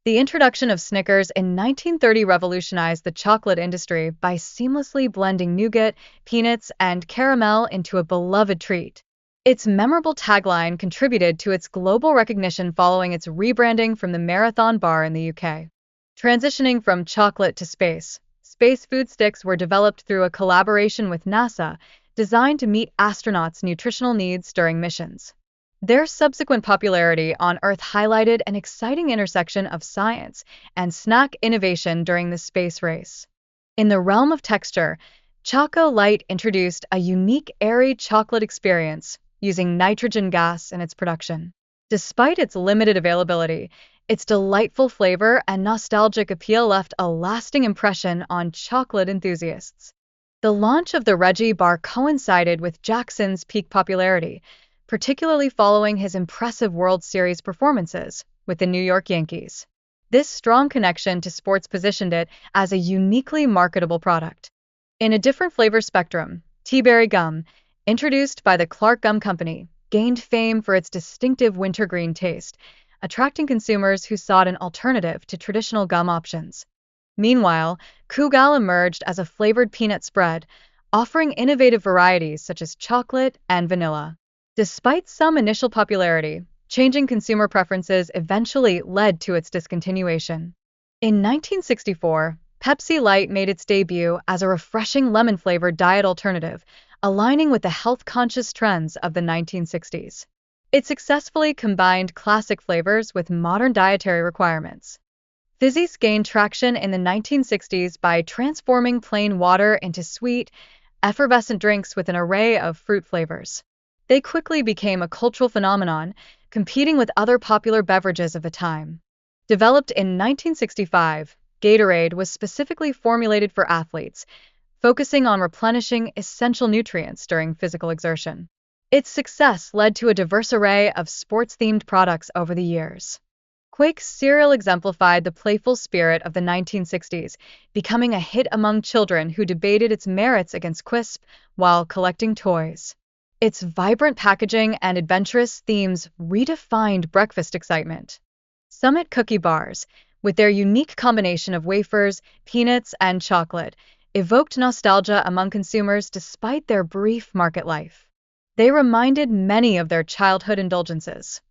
The introduction of Snickers in 1930 revolutionized the chocolate industry by seamlessly blending nougat, peanuts, and caramel into a beloved treat. Its memorable tagline contributed to its global recognition following its rebranding from the Marathon Bar in the UK. Transitioning from chocolate to space, space food sticks were developed through a collaboration with NASA, designed to meet astronauts' nutritional needs during missions. Their subsequent popularity on Earth highlighted an exciting intersection of science and snack innovation during the space race. In the realm of texture, Choco Light introduced a unique airy chocolate experience using nitrogen gas in its production. Despite its limited availability, its delightful flavor and nostalgic appeal left a lasting impression on chocolate enthusiasts. The launch of the Reggie bar coincided with Jackson's peak popularity, particularly following his impressive World Series performances with the New York Yankees. This strong connection to sports positioned it as a uniquely marketable product. In a different flavor spectrum, Tea-Berry Gum, introduced by the Clark Gum Company, gained fame for its distinctive wintergreen taste, attracting consumers who sought an alternative to traditional gum options. Meanwhile, Koogal emerged as a flavored peanut spread, offering innovative varieties such as chocolate and vanilla. Despite some initial popularity, changing consumer preferences eventually led to its discontinuation. In 1964, Pepsi Light made its debut as a refreshing lemon-flavored diet alternative, aligning with the health-conscious trends of the 1960s. It successfully combined classic flavors with modern dietary requirements. Fizzies gained traction in the 1960s by transforming plain water into sweet, effervescent drinks with an array of fruit flavors. They quickly became a cultural phenomenon, competing with other popular beverages of the time. Developed in 1965, Gatorade was specifically formulated for athletes, focusing on replenishing essential nutrients during physical exertion. Its success led to a diverse array of sports-themed products over the years. Quake's cereal exemplified the playful spirit of the 1960s, becoming a hit among children who debated its merits against Quisp while collecting toys. Its vibrant packaging and adventurous themes redefined breakfast excitement. Summit Cookie Bars, with their unique combination of wafers, peanuts, and chocolate, evoked nostalgia among consumers despite their brief market life. They reminded many of their childhood indulgences.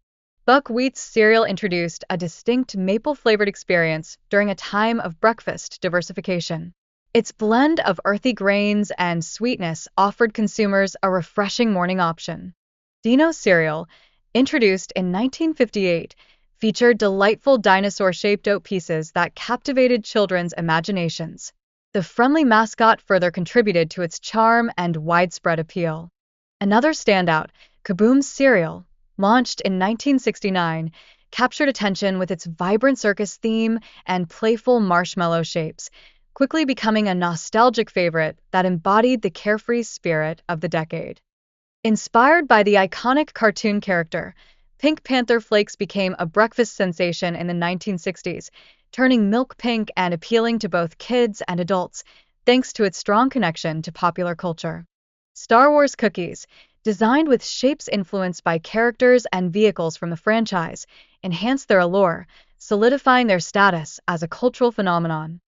Buckwheat's cereal introduced a distinct maple-flavored experience during a time of breakfast diversification. Its blend of earthy grains and sweetness offered consumers a refreshing morning option. Dino cereal, introduced in 1958, featured delightful dinosaur-shaped oat pieces that captivated children's imaginations. The friendly mascot further contributed to its charm and widespread appeal. Another standout, Kaboom's cereal, launched in 1969, captured attention with its vibrant circus theme and playful marshmallow shapes, quickly becoming a nostalgic favorite that embodied the carefree spirit of the decade. Inspired by the iconic cartoon character, Pink Panther Flakes became a breakfast sensation in the 1960s, turning milk pink and appealing to both kids and adults, thanks to its strong connection to popular culture. Star Wars cookies, designed with shapes influenced by characters and vehicles from the franchise, enhanced their allure, solidifying their status as a cultural phenomenon.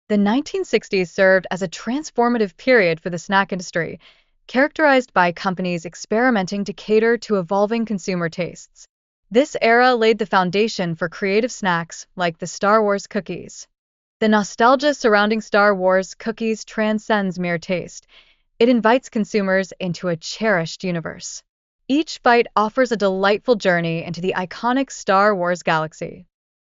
The 1960s served as a transformative period for the snack industry, characterized by companies experimenting to cater to evolving consumer tastes. This era laid the foundation for creative snacks like the Star Wars cookies. The nostalgia surrounding Star Wars cookies transcends mere taste. It invites consumers into a cherished universe. Each bite offers a delightful journey into the iconic Star Wars galaxy.